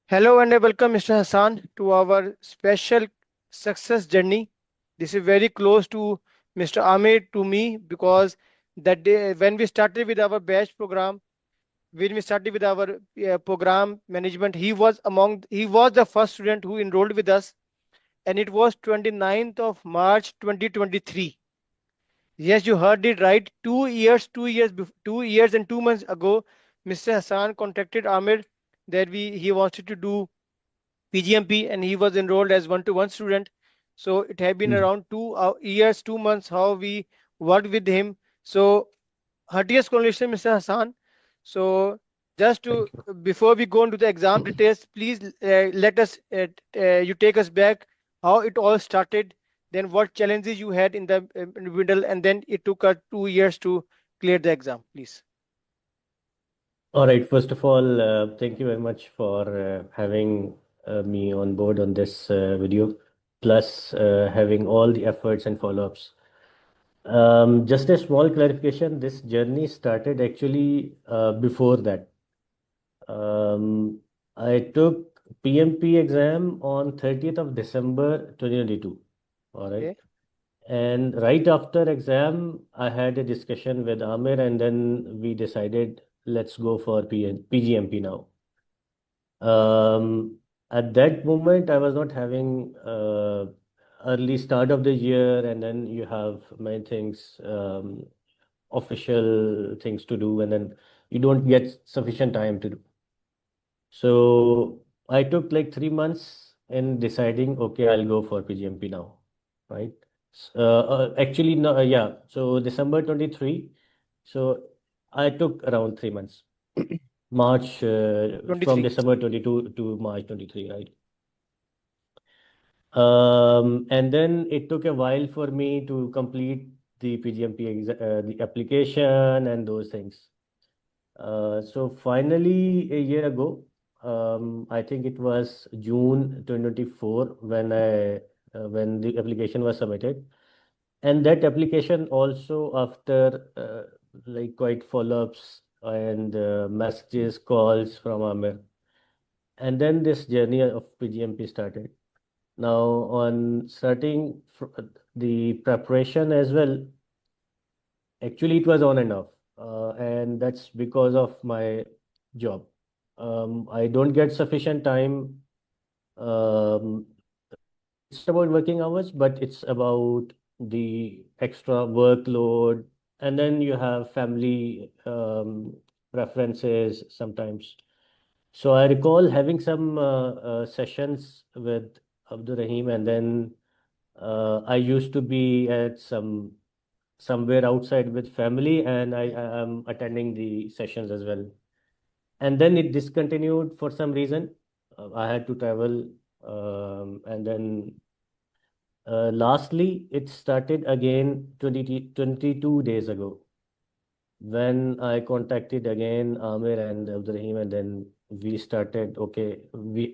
Hello and welcome, Mr. Hassan, to our special success journey. This is very close to Mr. Amer to me because that day when we started with our batch program, when we started with our program management, he was the first student who enrolled with us, and it was 29th of March 2023. Yes, you heard it right. 2 years and 2 months ago, Mr. Hassan contacted Amir that he wanted to do PGMP and he was enrolled as one-to-one student. So it had been Mm. around 2 years, 2 months how we worked with him. So heartiest congratulations, Mr. Hassan. So just to Thank you. before we go into the exam details, please let us you take us back how it all started, then what challenges you had in the middle, and then it took 2 years to clear the exam, please. All right. First of all, thank you very much for having me on board on this video, plus having all the efforts and follow-ups. Just a small clarification, this journey started actually before that. Um, I took PMP exam on 30th of December 2022. All right. Okay. And right after exam, I had a discussion with Amer, and then we decided let's go for PGMP now. Um, at that moment, I was not having early start of the year, and then you have many things, official things to do, and then you don't get sufficient time to do. So I took like 3 months in deciding, okay, I'll go for PGMP now, right? Actually, no, yeah. So December 23. So I took around 3 months. March, from 23. December 22 to March 23, right? And then it took a while for me to complete the PGMP the application and those things. So finally, a year ago, I think it was June 2024 when the application was submitted, and that application also after like quite follow-ups and messages, calls from Amer, and then this journey of PGMP started. Now, on starting the preparation as well, actually it was on and off, and that's because of my job. I don't get sufficient time. Um, it's about working hours, but it's about the extra workload, and then you have family preferences sometimes. So I recall having some sessions with Abdur Rahim, and then I used to be at somewhere outside with family, and I am attending the sessions as well. And then it discontinued for some reason. I had to travel, and then lastly, it started again 22 days ago when I contacted again Amir and Abdurrahim, and then we started. Okay,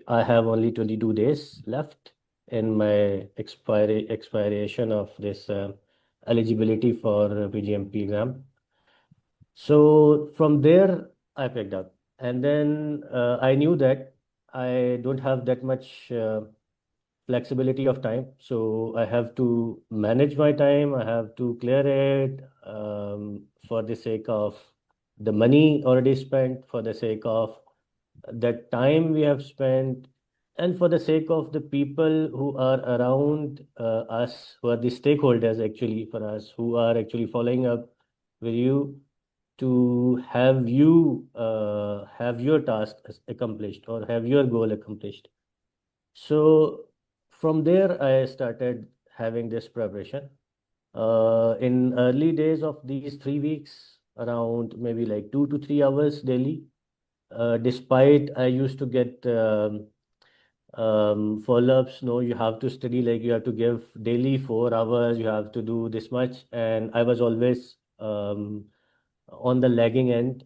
I have only 22 days left in my expiration of this eligibility for PGMP exam. So from there, I picked up, and then I knew that I don't have that much flexibility of time. So I have to manage my time. I have to clear it for the sake of the money already spent, for the sake of the time we have spent, and for the sake of the people who are around us, who are the stakeholders actually for us, who are actually following up with you to have your task accomplished or have your goal accomplished. So from there, I started having this preparation. In early days of these 3 weeks, around maybe like 2 to 3 hours daily. Despite I used to get follow-ups, no, you have to study, like you have to give daily 4 hours, you have to do this much, and I was always on the lagging end.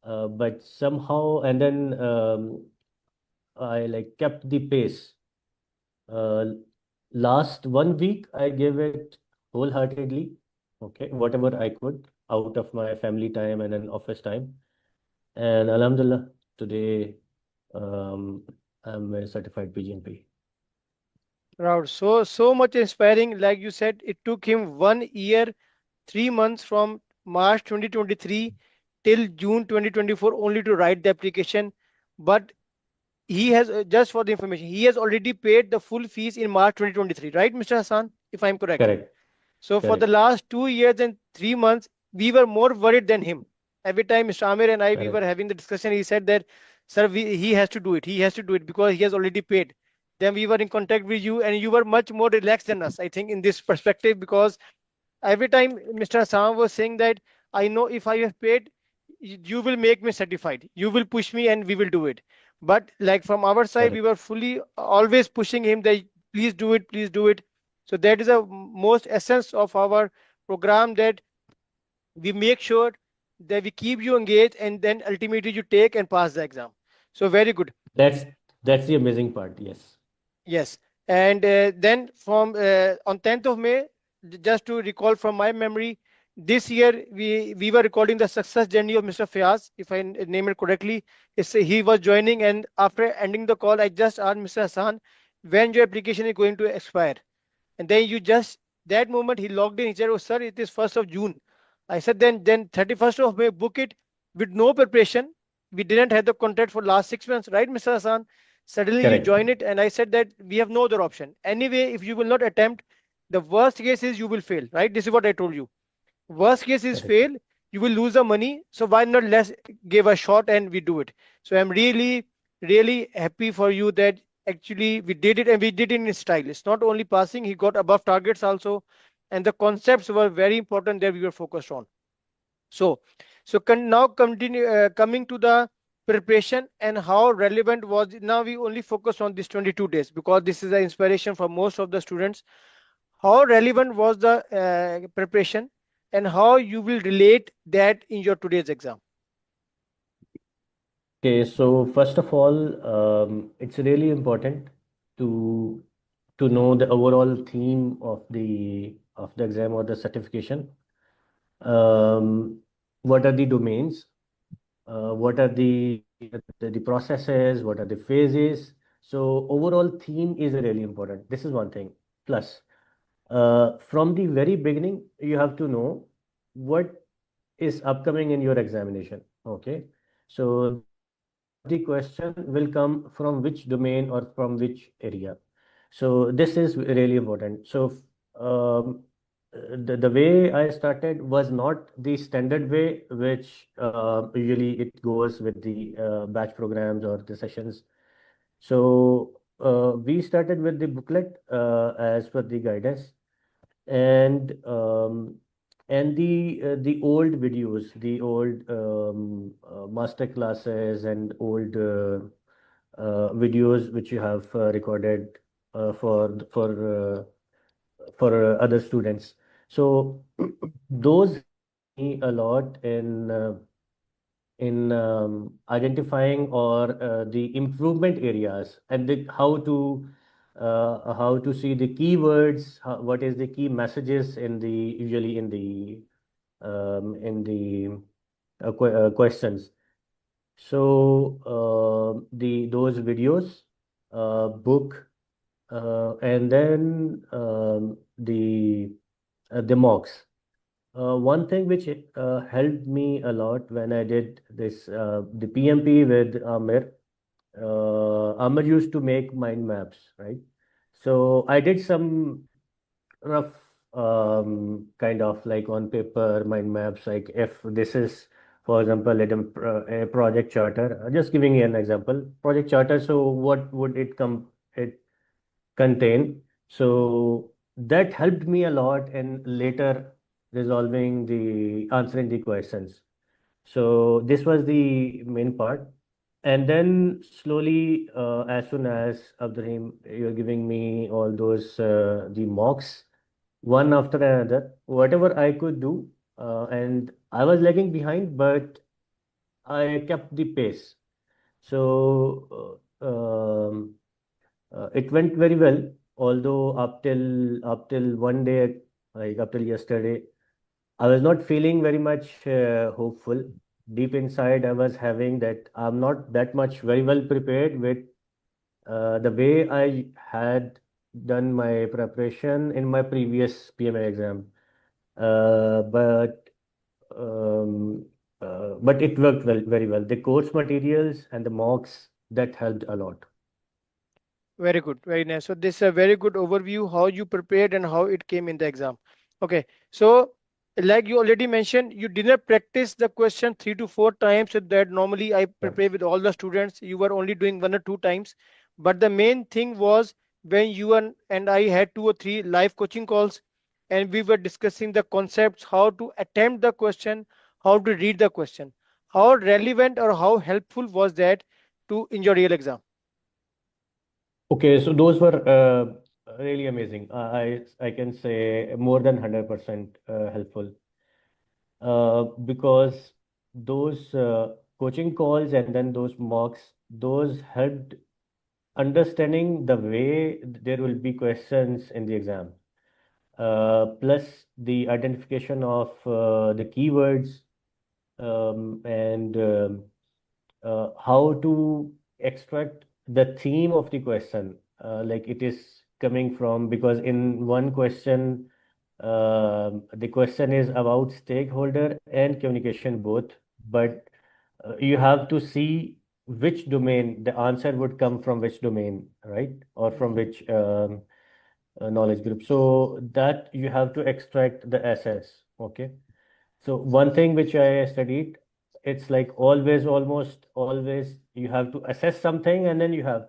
But somehow, and then I like kept the pace. Uh, Last 1 week, I gave it wholeheartedly, okay, whatever I could out of my family time and then office time. And Alhamdulillah, today um, I'm a certified PGMP. Proud. So much inspiring. Like you said, it took him 1 year, 3 months from March 2023 till June 2024 only to write the application. But he has, just for the information, he has already paid the full fees in March 2023, right, Mr. Hassan, if I'm correct? Correct, So for the correct, last 2 years and 3 months, we were more worried than him. Every time Mr. Amir and I, we were correct. having the discussion, he said that, sir, he has to do it. He has to do it because he has already paid. Then we were in contact with you, and you were much more relaxed than us, I think, in this perspective, because every time Mr. Hassan was saying that, I know if I have paid, you will make me certified. You will push me, and we will do it. But like from our side, we Correct. were fully always pushing him that please do it, please do it. So that is the most essence of our program, that we make sure that we keep you engaged, and then ultimately you take and pass the exam. So very good. That's that's the amazing part. Yes. Yes. And then from on 10th of May, just to recall from my memory, this year we were recording the success journey of Mr. Fayaz, if I name it correctly. He was joining, and after ending the call, I just asked Mr. Hassan, when your application is going to expire. And then you just, that moment he logged in, he said, oh sir, it is 1st of June. I said, then 31st of May, book it with no preparation. We didn't have the contract for last 6 months, right, Mr. Hassan? Suddenly you Correct. join it, and I said that we have no other option. Anyway, if you will not attempt, the worst case is you will fail, right? This is what I told you. Worst case is Correct. fail, you will lose the money. So why not let's give a shot and we do it. So I'm really, really happy for you that actually we did it, and we did it in style. It's not only passing, he got above targets also. And the concepts were very important that we were focused on. So, now continue, coming to the preparation and how relevant was it. Now we only focus on this 22 days because this is the inspiration for most of the students. How relevant was the preparation, and how you will relate that in your today's exam? Okay. So first of all, it's really important to to know the overall theme of the exam or the certification. Um, what are the domains? What are the processes? What are the phases? So overall theme is really important. This is one thing. Plus, from the very beginning, you have to know what is upcoming in your examination. Okay. So the question will come from which domain or from which area. So this is really important. So um, the way I started was not the standard way, which usually it goes with the batch programs or the sessions. So we started with the booklet as per the guidance, and the old videos, the old master classes and old videos which you have recorded for other students. So those helped me a lot in identifying or the improvement areas and how to see the keywords, what is the key messages in the usually in the questions. So the those videos, book, and then the mocks. One thing which helped me a lot when I did this the PMP with Amer. Amer used to make mind maps, right? So I did some rough kind of like on paper mind maps. Like if this is, for example, a project charter. Just giving you an example, project charter. So what would it contain? So that helped me a lot in later resolving the answering the questions. So this was the main part. And then slowly, as soon as Abdurrahim, you're giving me all those the mocks, one after another, whatever I could do, and I was lagging behind, but I kept the pace. So it went very well. Although up till one day, like up till yesterday, I was not feeling very much hopeful. deep inside, I was having that I'm not that much very well prepared with the way I had done my preparation in my previous PMI exam. Uh, but um, but it worked well, very well. The course materials and the mocks that helped a lot. Very good, very nice. So this is a very good overview how you prepared and how it came in the exam. Okay, so like you already mentioned, you didn't practice the question 3 to 4 times. So that normally I prepare Yes. with all the students. You were only doing 1 or 2 times, but the main thing was when you and I had 2 or 3 live coaching calls, and we were discussing the concepts, how to attempt the question, how to read the question, how relevant or how helpful was that to in your real exam. Okay, so those were really amazing. I can say more than 100% helpful because those coaching calls and then those mocks, those helped understanding the way there will be questions in the exam. Plus the identification of the keywords and how to extract the theme of the question, like it is coming from, because in one question, the question is about stakeholder and communication both, but you have to see which domain the answer would come from, which domain, right? Or from Mhm. which knowledge group. So that you have to extract the SS. Okay. So one thing which I studied, it's like always, almost always, you have to assess something and then you have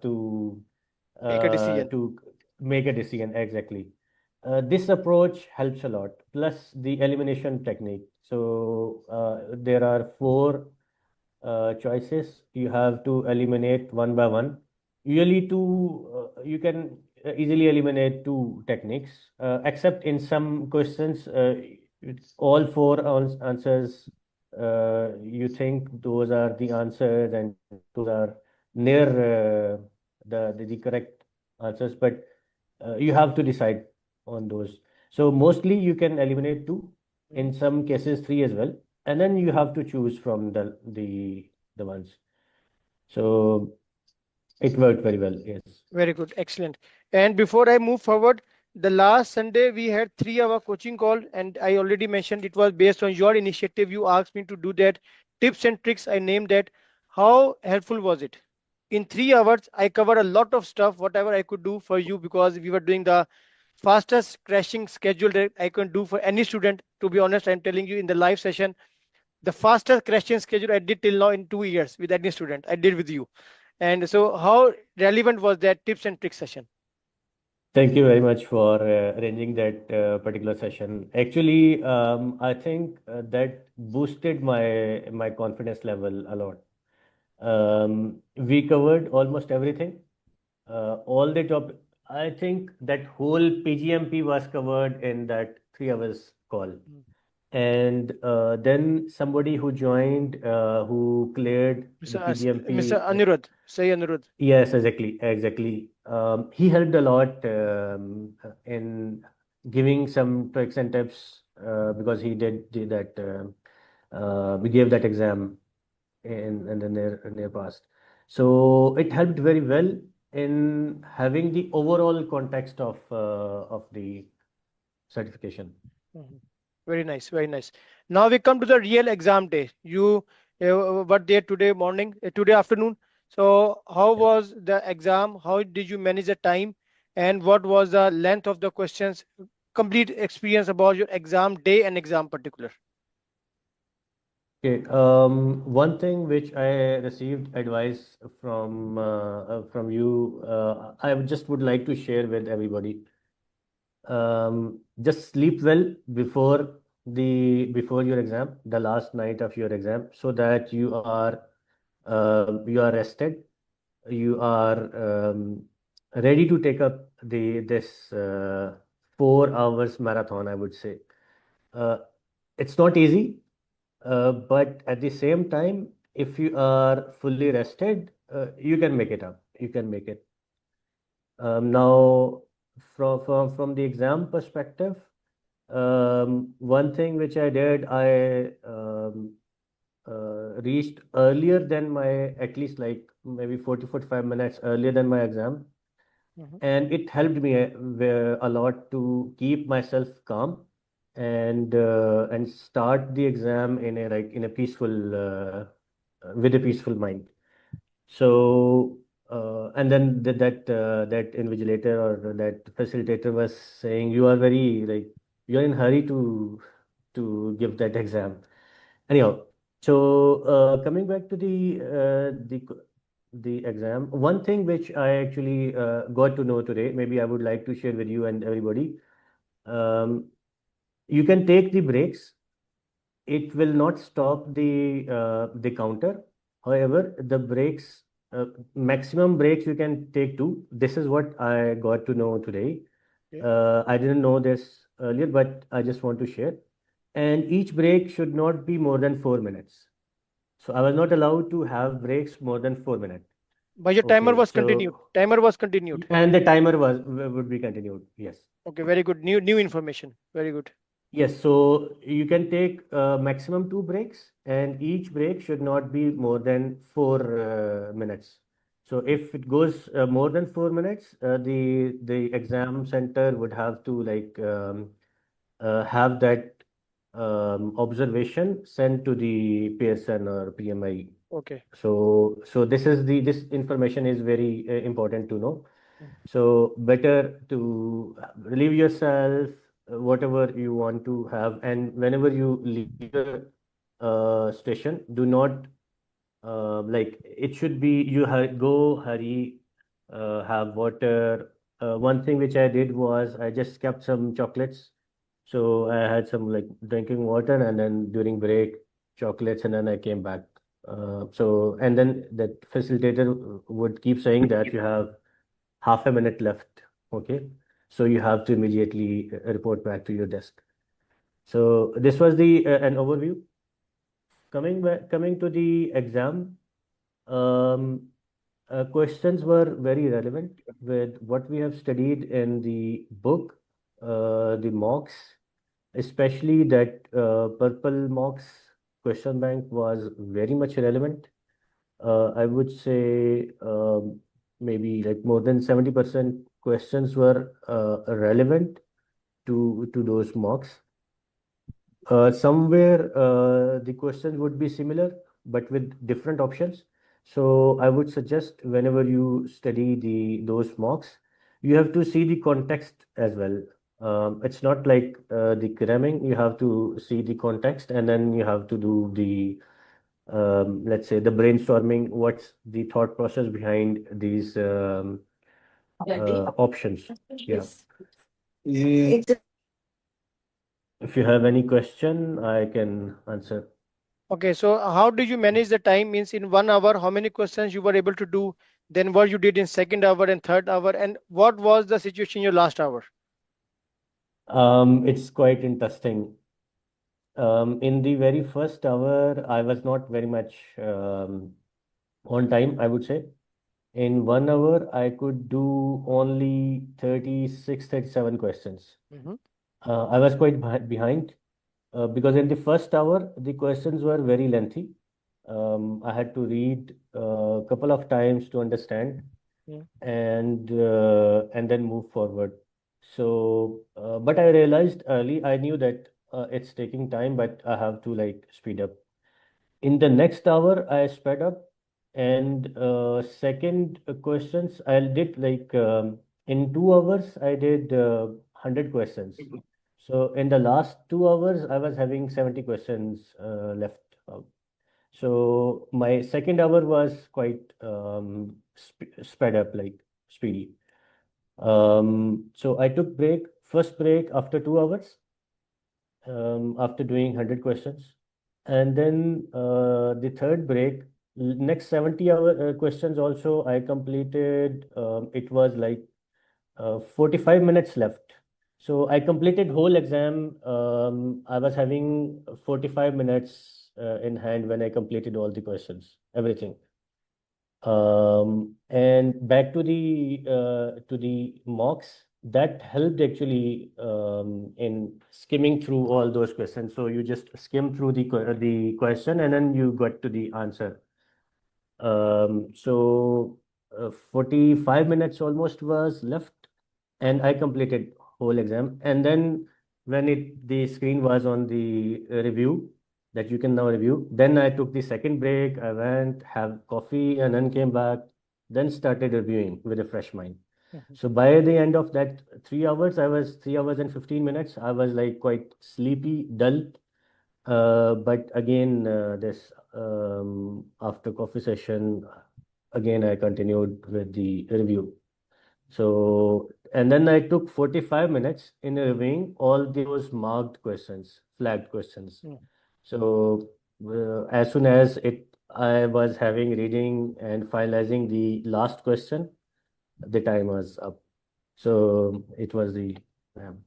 Make a decision. to make a decision exactly. This approach helps a lot. Plus the elimination technique. So there are four choices. You have to eliminate one by one. Usually, you can easily eliminate two techniques, except in some questions, it's all four answers. You think those are the answers, and those are near the correct answers, but you have to decide on those. So mostly you can eliminate two, in Mhm. some cases three as well, and then you have to choose from the ones. So it worked very well. Yes. Very good, excellent. And before I move forward, the last Sunday we had 3 hour coaching call, and I already mentioned it was based on your initiative. You asked me to do that. Tips and tricks, I named that. How helpful was it? In 3 hours, I covered a lot of stuff, whatever I could do for you, because we were doing the fastest crashing schedule that I can do for any student. To be honest, I'm telling you in the live session, the fastest crashing schedule I did till now in 2 years with any student. I did with you. And so, how relevant was that tips and tricks session? Thank you very much for arranging that particular session. Actually, I think that boosted my confidence level a lot. We covered almost everything, all the top. I think that whole PGMP was covered in that 3 hours call. And then somebody who joined, who cleared the Mr. PGMP. Anirudh, say Anirudh. Yes, exactly, exactly. He helped a lot in giving some tricks and tips because he did that. We gave that exam in the near past, so it helped very well in having the overall context of the certification. Mhm. Very nice, very nice. Now we come to the real exam day. You were there today morning, today afternoon. So how Yeah. was the exam? How did you manage the time? And what was the length of the questions? Complete experience about your exam day and exam particular. Okay. One thing which I received advice from you, I just would like to share with everybody. Just sleep well before your exam, the last night of your exam, so that you are rested, you are ready to take up the this 4 hours marathon, I would say. Uh, it's not easy, but at the same time, if you are fully rested, you can make it up. You can make it. Now, from the exam perspective, one thing which I did, reached earlier than my, at least like maybe 40, 45 minutes earlier than my exam. Mhm. And it helped me a lot to keep myself calm and start the exam in a like in a peaceful with a peaceful mind. So and then that invigilator or that facilitator was saying you are very like you're in hurry to give that exam. Anyhow, so coming back to the exam, one thing which I actually got to know today, maybe I would like to share with you and everybody. Um, you can take the breaks. It will not stop the counter. However, the breaks, maximum breaks you can take two. This is what I got to know today. Okay. I didn't know this earlier, but I just want to share. And each break should not be more than 4 minutes. So I was not allowed to have breaks more than 4 minutes. But your timer Okay, was continued. so Timer was continued. and the timer was would be continued. Yes. Okay, very good. New information. Very good. Yes, so you can take maximum two breaks, and each break should not be more than 4 minutes. So if it goes more than 4 minutes, the exam center would have to like have that observation sent to the Pearson or PMI. Okay. So this information is very important to know. Mm. So better to relieve yourself, whatever you want to have, and whenever you leave the station, do not like it should be you go hurry, have water. One thing which I did was I just kept some chocolates. So I had some like drinking water, and then during break, chocolates, and then I came back. So and then that facilitator would keep saying that you have half a minute left. Okay. So you have to immediately report back to your desk. So this was the an overview. Coming to the exam, um, questions were very relevant with what we have studied in the book, the mocks, especially that purple mocks question bank was very much relevant. I would say maybe like more than 70% questions were relevant to those mocks. Somewhere the questions would be similar, but with different options. So I would suggest whenever you study those mocks, you have to see the context as well. It's not like the cramming. You have to see the context, and then you have to do the let's say the brainstorming. What's the thought process behind these options? Yeah. Yeah. If you have any question, I can answer. Okay, so how do you manage the time? Means in 1 hour, how many questions you were able to do? Then what you did in second hour and third hour, and what was the situation in your last hour? It's quite interesting. In the very first hour, I was not very much on time, I would say. In 1 hour, I could do only 36, 37 questions. Mhm. I was quite behind because in the first hour, the questions were very lengthy. I had to read a couple of times to understand Yeah. and then move forward. So, but I realized early, I knew that it's taking time, but I have to like speed up. In the next hour, I sped up, and second questions I did like in 2 hours I did 100 questions. So in the last 2 hours, I was having 70 questions left. So my second hour was quite sped up, like speedy. So I took break, first break after 2 hours, after doing 100 questions. And then the third break, next 70 hour questions also I completed. It was like 45 minutes left. So I completed whole exam. I was having 45 minutes in hand when I completed all the questions, everything. And back to the mocks. that helped actually in skimming through all those questions. So you just skim through the question and then you got to the answer. So 45 minutes almost was left, and I completed whole exam. And then when the screen was on the review that you can now review, then I took the second break. I went have coffee and then came back, then started reviewing with a fresh mind. Mhm. So by the end of that 3 hours, I was 3 hours and 15 minutes. I was like quite sleepy, dull. But again, this after coffee session, again I continued with the review. So, and then I took 45 minutes in reviewing all those marked questions, flagged questions. Mm. So, as soon as I was having reading and finalizing the last question, the time was up. So it was the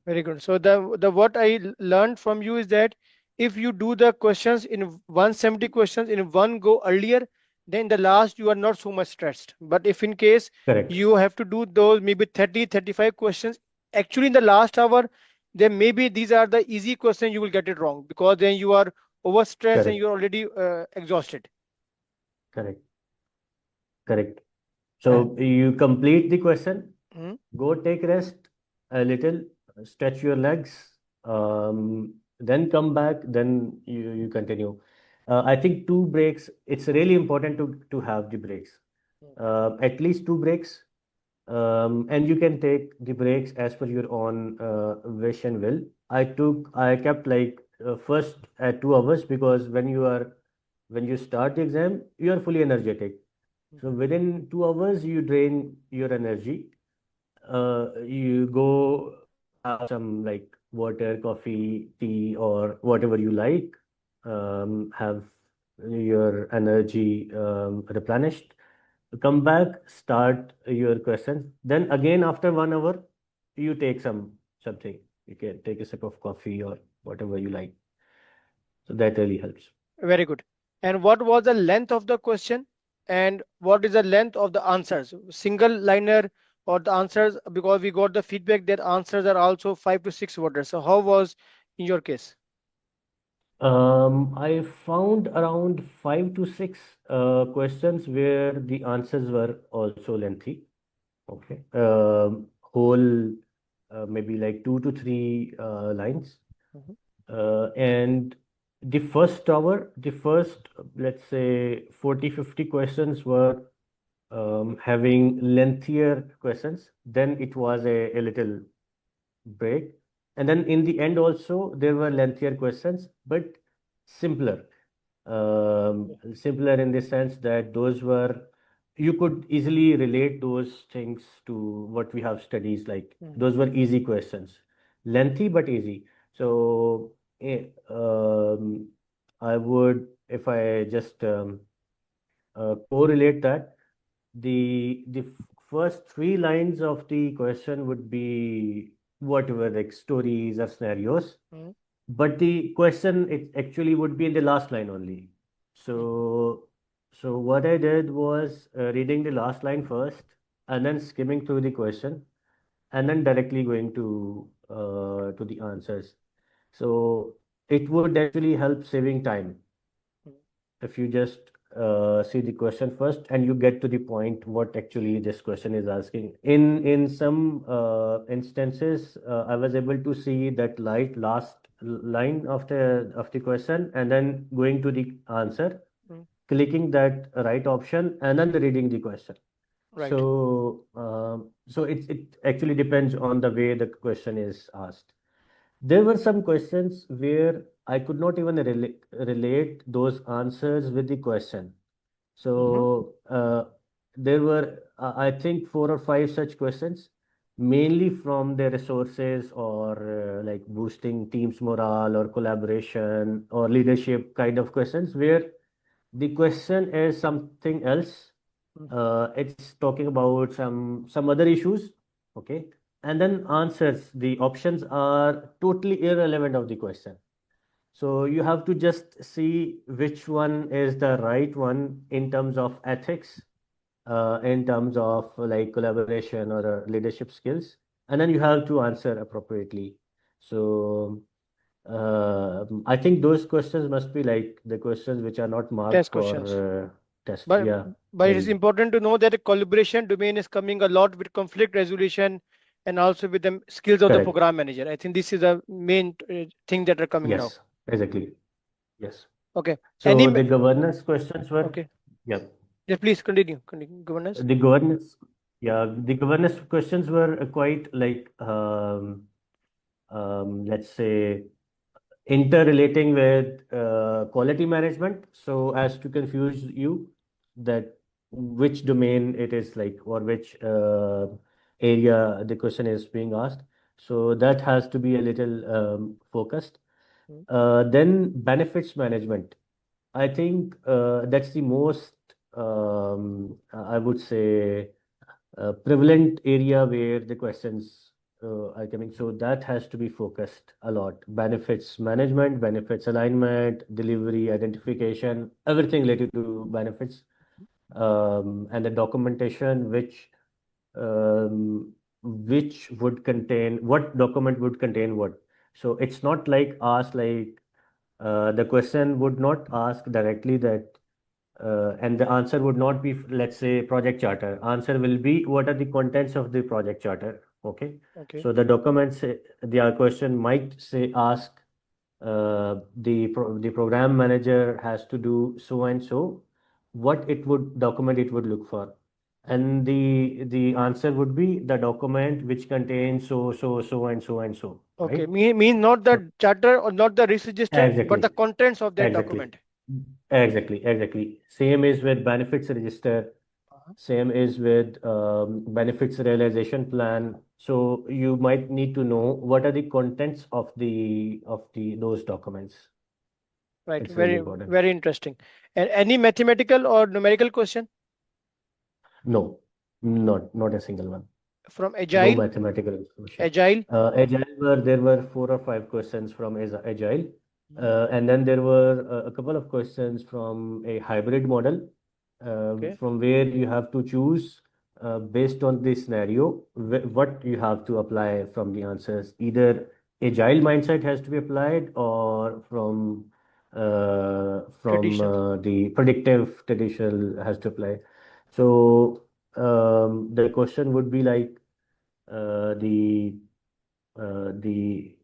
Very good. So the what learned from you is that if you do the questions in 170 questions in one go earlier, then the last you are not so much stressed. But if in case correct, you have to do those maybe 30, 35 questions, actually in the last hour, then maybe these are the easy questions you will get it wrong because then you are overstressed and correct, you're already exhausted. correct, correct. Uh, So you complete the question, mm, go take rest a little, stretch your legs, then come back, then you continue. I think two breaks, it's really important to have the breaks. At least two breaks. And you can take the breaks as per your own wish and will. I kept like first at 2 hours because when you start the exam, you are fully energetic. So within 2 hours, you drain your energy. You go have some like water, coffee, tea, or whatever you like. Have your energy replenished. Come back, start your questions. Then again, after 1 hour, you take something. You can take a sip of coffee or whatever you like. So that really helps. Very good. And what was the length of the question? And what is the length of the answers? Single liner or the answers? Because we got the feedback that answers are also 5 to 6 words. So how was in your case? I found around 5 to 6 questions where the answers were also lengthy. Okay. Whole maybe like 2 to 3 lines. Mhm. And the first, let's say 40, 50 questions were having lengthier questions. Then it was a little break. And then in the end also there were lengthier questions, but simpler. Simpler in the sense that those were you could easily relate those things to what we have studies like. Mhm. Those were easy questions, lengthy but easy. So I would, if I just correlate that, first 3 lines of the question would be whatever like stories or scenarios, Mhm. but the question it actually would be in the last line only. Mhm. So what I did was reading the last line first and then skimming through the question and then directly going to the answers. So it would actually help saving time Mhm. if you just see the question first and you get to the point what actually this question is asking. In some instances, I was able to see that last line of the question and then going to the answer, Mhm. clicking that right option and then reading the question. Right. So it actually depends on the way the question is asked. There were some questions where I could not even relate those answers with the question. Mhm. So there were, I think, 4 or 5 such questions, mainly from the resources or like boosting teams morale or collaboration or leadership kind of questions, where the question is something else. Mhm. It's talking about some other issues, okay, and then answers. The options are totally irrelevant of the question. So you have to just see which one is the right one in terms of ethics, in terms of like collaboration or leadership skills. and then you have to answer appropriately. So I think those questions must be like the questions which are not marked Test for questions. test. But Yeah, but it is maybe. important to know that the collaboration domain is coming a lot with conflict resolution and also with the skills of the Correct. program manager. I think this is the main thing that are coming now. Yes, exactly. Yes. Okay. Any So the governance questions were, okay. yeah, Yes, please continue. Continue. Governance. the governance, yeah, the governance questions were quite like, let's say, interrelating with quality management, so as to confuse you that which domain it is like, or which area the question is being asked. So that has to be a little focused. Mm. Then benefits management. I think that's the most, I would say, prevalent area where the questions are coming. So that has to be focused a lot. Benefits management, benefits alignment, delivery, identification, everything related to benefits, and the documentation which would contain what document would contain what. So it's not like asked like the question would not ask directly that and the answer would not be, let's say, project charter. Answer will be what are the contents of the project charter. Okay. Okay. So the documents, the question might say, ask the program manager has to do so and so, what it would document it would look for. And the answer would be the document which contains so and so and so, Okay. right? Mean not So the charter or not the risk register, but the exactly. contents of that Exactly. document. Exactly. Exactly. Same is with benefits register. Uh-huh. Same is with benefits realization plan. So you might need to know what are the contents of the those documents. Right. It's really Very, important. very interesting. And any mathematical or numerical question No, not a single one. from No Agile? mathematical information. Agile. Agile there were 4 or 5 questions from Agile, Mhm. and then there were a couple of questions from a hybrid model, Okay. from where you have to choose based on the scenario what you have to apply from the answers. Either Agile mindset has to be applied, or from Traditional. the predictive traditional has to apply. So the question would be like uh, the uh, the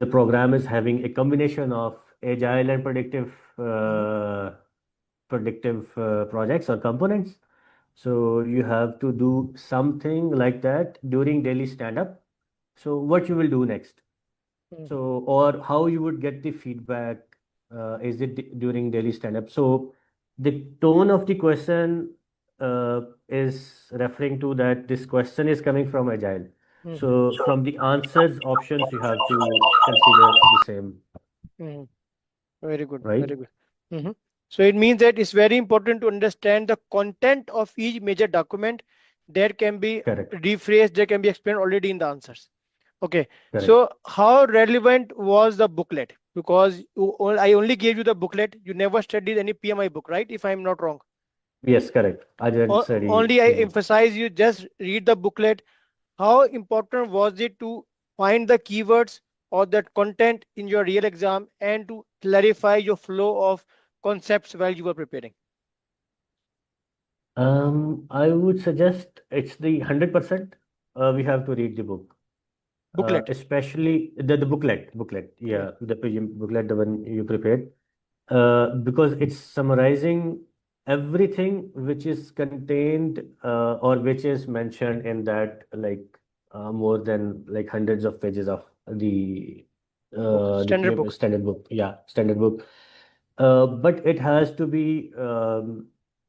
the program is having a combination of agile and Mhm. predictive projects or components. So you have to do something like that during daily stand up. So what you will do next? Mhm. So, or how you would get the feedback? Is it during daily stand-up? So, the tone of the question is referring to that this question is coming from Agile. Mhm. So, from the answers options, you have to consider the same, Mhm. Very good. right? Very good. Mhm. So it means that it's very important to understand the content of each major document. There can be Correct, rephrased, there can be explained already in the answers. Okay. correct. So how relevant was the booklet? Because I only gave you the booklet. You never studied any PMI book, right? If I'm not wrong. Yes, correct. I didn't study Only I the book. emphasize you just read the booklet. How important was it to find the keywords or that content in your real exam and to clarify your flow of concepts while you were preparing? I would suggest it's the 100%. We have to read the book. Booklet. Especially the booklet, Okay. yeah, the PGM booklet, the one you prepared, because it's summarizing everything which is contained or which is mentioned in that, like more than like hundreds of pages of Book. the Standard PMP book. standard book, yeah, standard book. But it has to be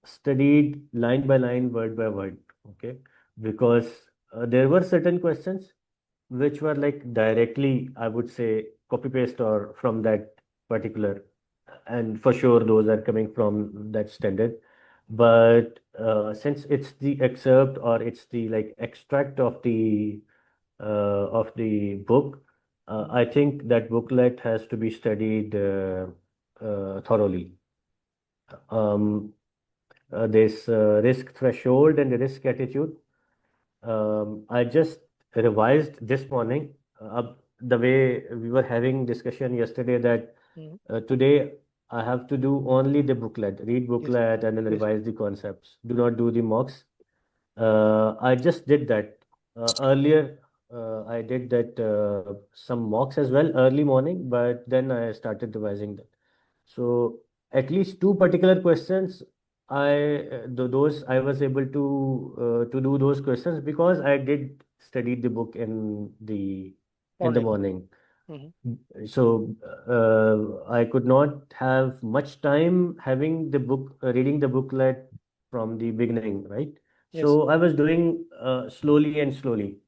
studied line by line, word by word, okay? Because there were certain questions which were like directly, I would say, copy paste or from that particular, and for sure those are coming from that standard. But since it's the excerpt or it's the like extract of the book, Mhm. I think that booklet has to be studied thoroughly. Um, this risk threshold and the risk attitude. I just revised this morning. The way we were having discussion yesterday that Mhm. today I have to do only the booklet, read Yes, booklet and then yes, revise the concepts. Do not do the mocks. I just did that. Earlier, I did that some mocks as well early morning, but then I started revising that. So at least two particular questions, those I was able to do those questions because I did study the book in the morning. morning. Mhm. So I could not have much time having the book, reading the booklet from the beginning, right? Yes. So I was doing slowly and slowly.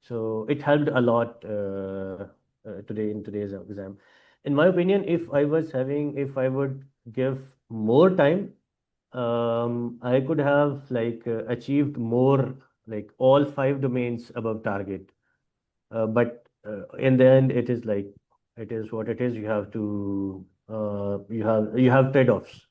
So it helped a lot today in today's exam. In my opinion, if I would give more time, I could have achieved more, like all five domains above target. But in the end, it is what it is. You have trade-offs.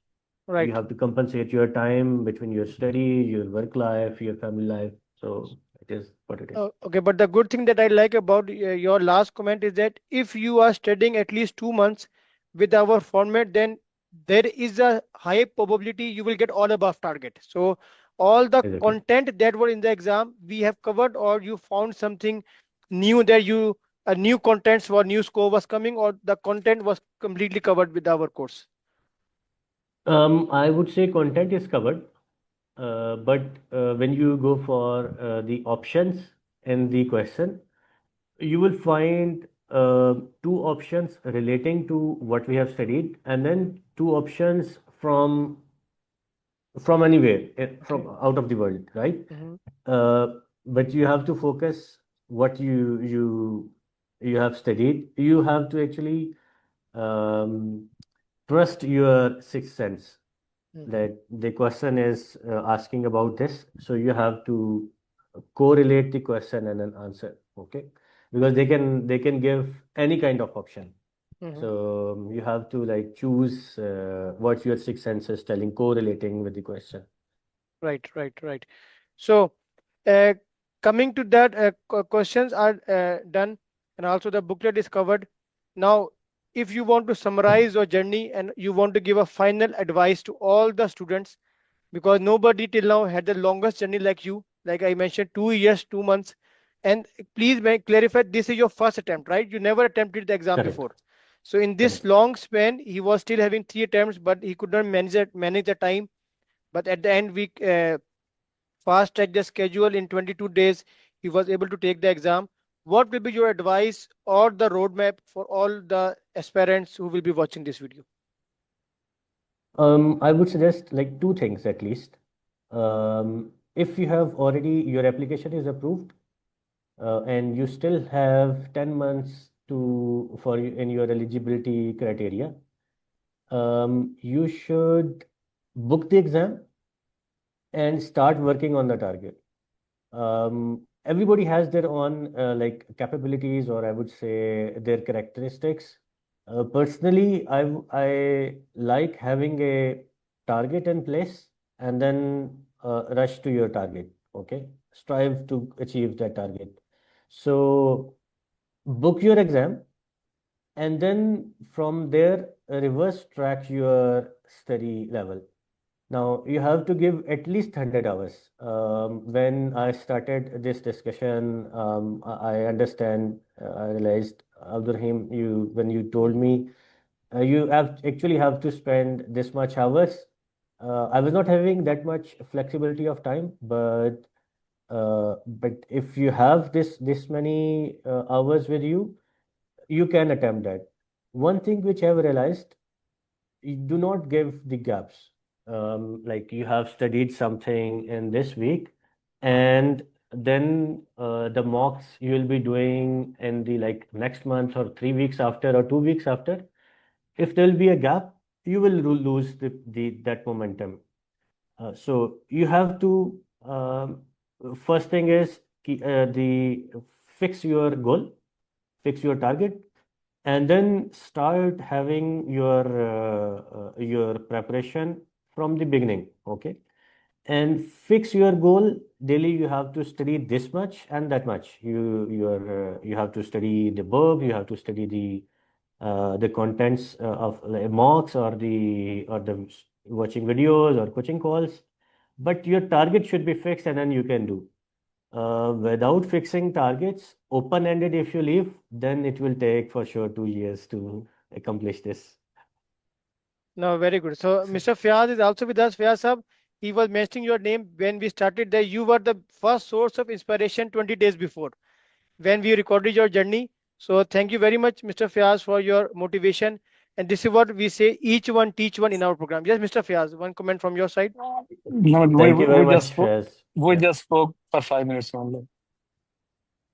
You Right. have to compensate your time between your study, your work life, your family life. So it is what it is. Okay, but the good thing that I like about your last comment is that if you are studying at least 2 months with our format, then there is a high probability you will get all above target. So all the Exactly. content that were in the exam we have covered, or you found something new that you new contents or new score was coming, or the content was completely covered with our course. I would say content is covered, but when you go for the options in the question, you will find two options relating to what we have studied, and then two options from anywhere, from Okay. out of the world, right? Hmm. Uh, but you have to focus what you have studied. You have to actually um, trust your sixth sense Hmm. that the question is asking about this, so you have to correlate the question and an answer, okay? Because they can give any kind of option. Hmm. So you have to like choose what your sixth sense is telling, correlating with the question. Right, right, right. So, uh, coming to that, questions are done, and also the booklet is covered. Now, if you want to summarize your journey and you want to give a final advice to all the students, because nobody till now had the longest journey like you, like I mentioned, 2 years, 2 months, and please clarify, this is your first attempt, right? You never attempted the exam Correct. before. So in this Correct. long span, he was still having 3 attempts, but he could not manage the time. But at the end, we fast track the schedule in 22 days. He was able to take the exam. What will be your advice or the roadmap for all the aspirants who will be watching this video? I would suggest like two things at least. If you have already, your application is approved, and you still have 10 months in your eligibility criteria, you should book the exam and start working on the target. Everybody has their own capabilities, or I would say their characteristics. Personally, I like having a target in place and then rush to your target. Okay, strive to achieve that target. So book your exam, and then from there reverse track your study level. Now you have to give at least 100 hours. When I started this discussion, I understand, I realized, Abdurrahim, when you told Mhm. me you have actually have to spend this much hours. I was not having that much flexibility of time, but if you have this many hours with you, you can attempt that. One thing which I've realized, you do not give the gaps. Like you have studied something in this week, and then the mocks you will be doing in the like next month or 3 weeks after or 2 weeks after. If there will be a gap, you will lose the that momentum. So you have to first thing is the fix your goal, fix your target, and then start having your preparation from the beginning. Okay, and fix your goal. Daily you have to study this much and that much. You have to study the book, you have to study the contents of like, mocks or the watching videos or coaching calls. But your target should be fixed, and then you can do. Without fixing targets, open-ended if you leave, then it will take for sure 2 years to accomplish this. No, very good. So Mr. Fiaz is also with us. Fiaz sir, he was mentioning your name when we started that you were the first source of inspiration 20 days before when we recorded your journey. So thank you very much, Mr. Fiaz, for your motivation. And this is what we say, each one teach one in our program. Yes, Mr. Fiaz, one comment from your side. No, Thank you very we just much, spoke. Faiz. We Yeah. just spoke for 5 minutes only.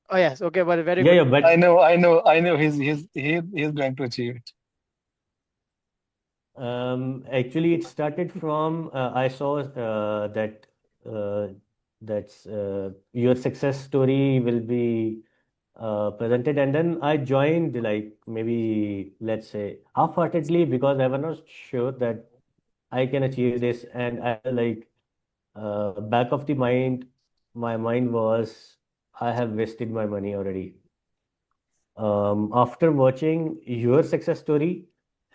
Oh yes, okay, well, very Yeah, good. yeah, but I know. He's going to achieve it. actually, it started from I saw uh, that's your success story will be presented, and then I joined like maybe let's say half-heartedly because I was not sure that I can achieve this, and I like back of the mind, my mind was I have wasted my money already. After watching your success story,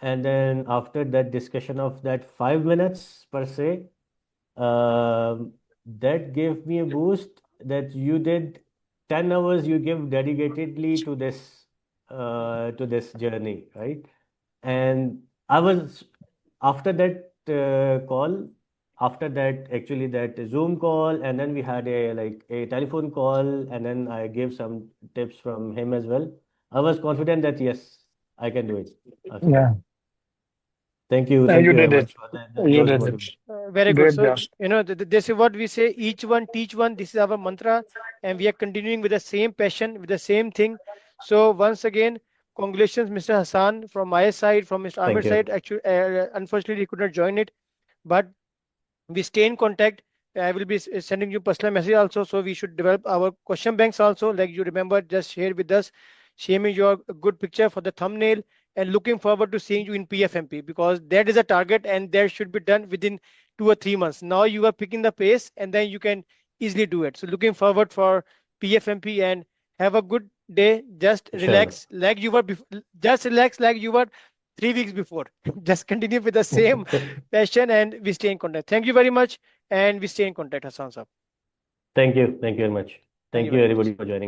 and then after that discussion of that 5 minutes per se, that gave me a boost that you did 10 hours you give dedicatedly to this journey, right? And I was after that call, after that actually that Zoom call, and then we had a like a telephone call, and then I gave some tips from him as well. I was confident that yes, I can do it after that. Yeah, Thank you you very did it. much for You those did it. motivations. Very good. Great So, job. this is what we say, each one teach one. This is our mantra, and we are continuing with the same passion, with the same thing. So, once again, congratulations, Mr. Hassan, from my side, from Mr. Thank Amer's you. side. Actually, unfortunately, he could not join it, but we stay in contact. I will be sending you personal message also, so we should develop our question banks also, like you remember, just share with us, share me your good picture for the thumbnail, and looking forward to seeing you in PFMP, because that is a target and that should be done within 2 or 3 months. Now you are picking the pace and then you can easily do it. So looking forward for PFMP, and have a good day. Just Inshallah. relax like you were just relax like you were 3 weeks before. Just continue with the same passion, and we stay in contact. Thank you very much, and we stay in contact, Hassan sir. Thank you. Thank you very much. Thank you Thank you very much. everybody for joining this.